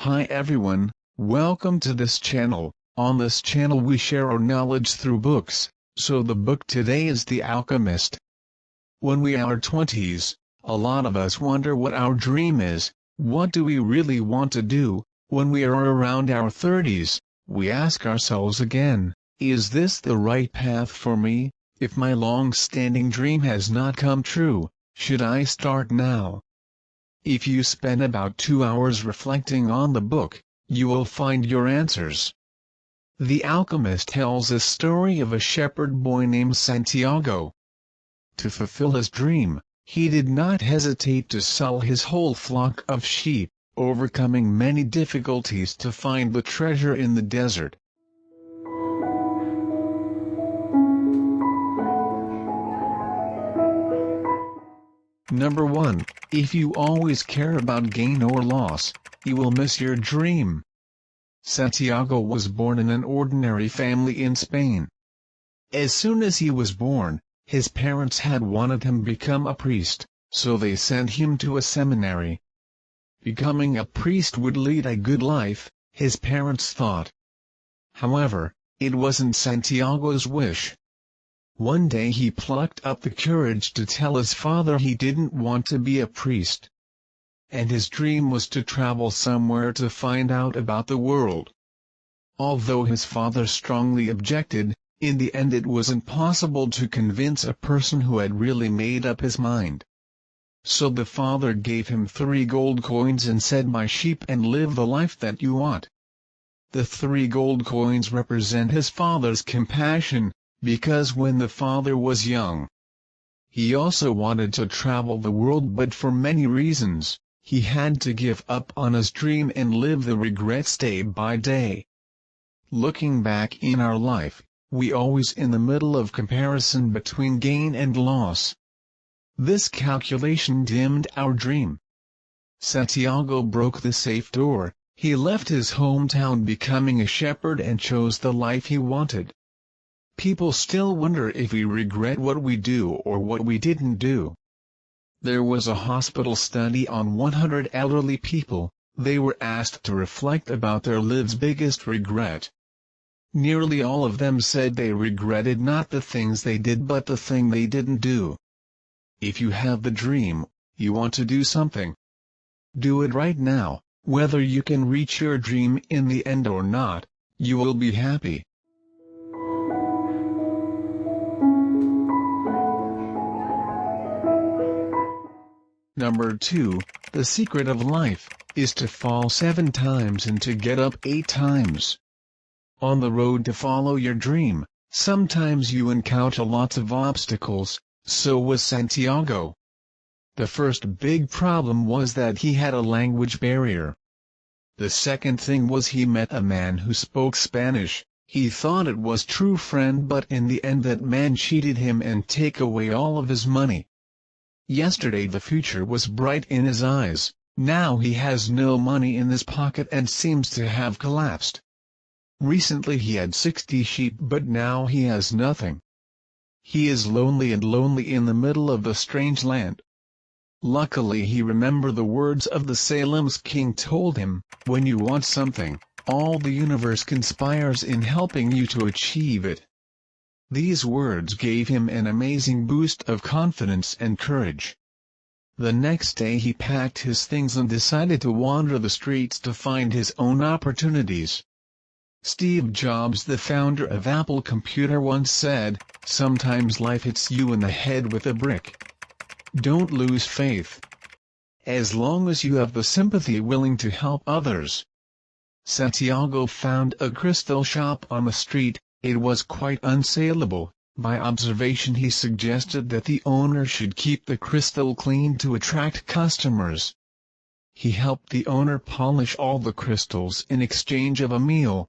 Hi everyone, welcome to this channel. On this channel we share our knowledge through books, so the book today is The Alchemist. When we are 20s, a lot of us wonder what our dream is, what do we really want to do. When we are around our 30s, we ask ourselves again, is this the right path for me? If my long-standing dream has not come true, should I start now? If you spend about 2 hours reflecting on the book, you will find your answers. The Alchemist tells a story of a shepherd boy named Santiago. To fulfill his dream, he did not hesitate to sell his whole flock of sheep, overcoming many difficulties to find the treasure in the desert. Number 1. If you always care about gain or loss, you will miss your dream. Santiago was born in an ordinary family in Spain. As soon as he was born, his parents had wanted him become a priest, so they sent him to a seminary. Becoming a priest would lead a good life, his parents thought. However, it wasn't Santiago's wish. One day he plucked up the courage to tell his father he didn't want to be a priest. And his dream was to travel somewhere to find out about the world. Although his father strongly objected, in the end it was impossible to convince a person who had really made up his mind. So the father gave him 3 gold coins and said, "Buy sheep and live the life that you want." The 3 gold coins represent his father's compassion, because when the father was young, he also wanted to travel the world, but for many reasons, he had to give up on his dream and live the regrets day by day. Looking back in our life, we always in the middle of comparison between gain and loss. This calculation dimmed our dream. Santiago broke the safe door. He left his hometown becoming a shepherd and chose the life he wanted. People still wonder if we regret what we do or what we didn't do. There was a hospital study on 100 elderly people. They were asked to reflect about their lives' biggest regret. Nearly all of them said they regretted not the things they did but the thing they didn't do. If you have the dream, you want to do something. Do it right now. Whether you can reach your dream in the end or not, you will be happy. Number 2. The secret of life is to fall 7 times and to get up 8 times. On the road to follow your dream, sometimes you encounter lots of obstacles, so was Santiago. The first big problem was that he had a language barrier. The second thing was he met a man who spoke Spanish. He thought it was true friend, but in the end that man cheated him and take away all of his money. Yesterday the future was bright in his eyes, now he has no money in his pocket and seems to have collapsed. Recently he had 60 sheep, but now he has nothing. He is lonely in the middle of a strange land. Luckily he remembered the words of the Salem's king told him, "When you want something, all the universe conspires in helping you to achieve it." These words gave him an amazing boost of confidence and courage. The next day he packed his things and decided to wander the streets to find his own opportunities. Steve Jobs, the founder of Apple Computer, once said, "Sometimes life hits you in the head with a brick. Don't lose faith. As long as you have the sympathy willing to help others." Santiago found a crystal shop on the street. It was quite unsaleable. By observation he suggested that the owner should keep the crystal clean to attract customers. He helped the owner polish all the crystals in exchange of a meal.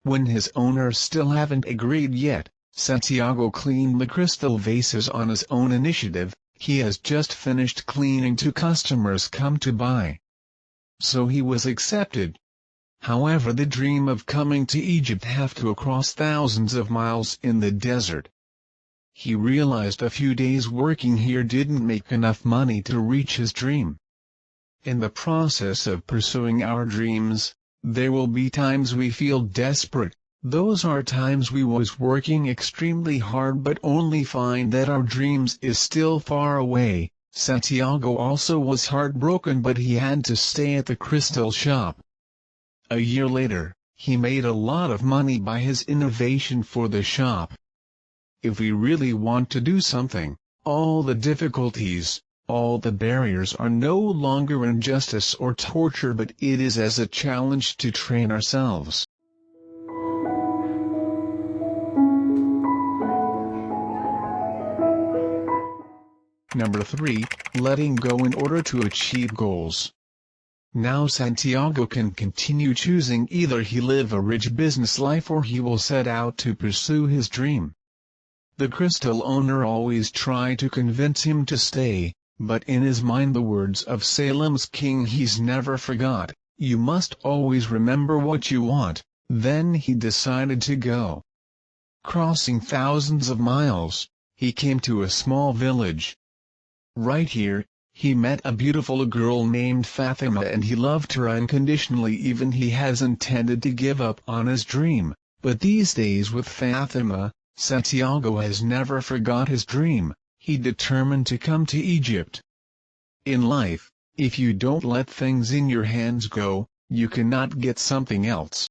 When his owner still haven't agreed yet, Santiago cleaned the crystal vases on his own initiative. He has just finished cleaning to customers come to buy. So he was accepted. However, the dream of coming to Egypt have to cross thousands of miles in the desert. He realized a few days working here didn't make enough money to reach his dream. In the process of pursuing our dreams, there will be times we feel desperate. Those are times we was working extremely hard but only find that our dreams is still far away. Santiago also was heartbroken, but he had to stay at the crystal shop. A year later, he made a lot of money by his innovation for the shop. If we really want to do something, all the difficulties, all the barriers are no longer injustice or torture, but it is as a challenge to train ourselves. Number 3. Letting go in order to achieve goals. Now Santiago can continue choosing: either he live a rich business life or he will set out to pursue his dream. The crystal owner always tried to convince him to stay, but in his mind the words of Salem's king he's never forgot: you must always remember what you want. Then he decided to go. Crossing thousands of miles, he came to a small village. Right here, he met a beautiful girl named Fatima and he loved her unconditionally. Even he has intended to give up on his dream, but these days with Fatima, Santiago has never forgot his dream. He determined to come to Egypt. In life, if you don't let things in your hands go, you cannot get something else.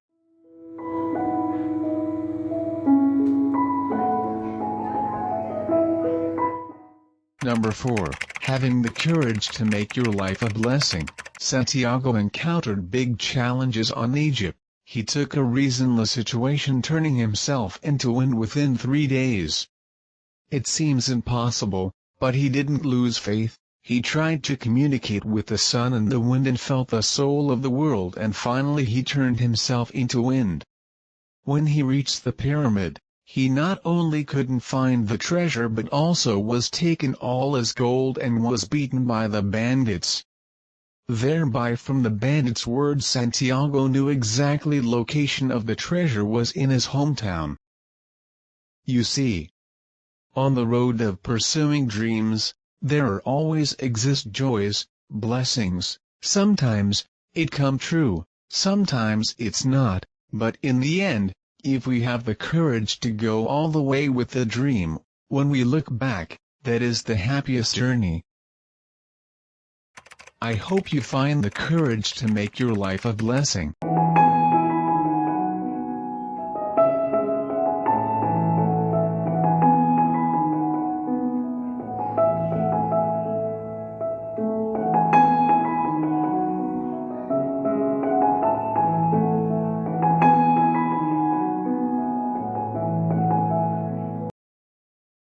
Number 4. Having the courage to make your life a blessing. Santiago encountered big challenges on Egypt. He took a reasonless situation, turning himself into wind within 3 days. It seems impossible, but he didn't lose faith. He tried to communicate with the sun and the wind and felt the soul of the world, and finally he turned himself into wind. When he reached the pyramid, he not only couldn't find the treasure but also was taken all as gold and was beaten by the bandits. Thereby from the bandits' words Santiago knew exactly location of the treasure was in his hometown. You see, on the road of pursuing dreams, there always exist joys, blessings. Sometimes it come true, sometimes it's not, but in the end, if we have the courage to go all the way with the dream, when we look back, that is the happiest journey. I hope you find the courage to make your life a blessing.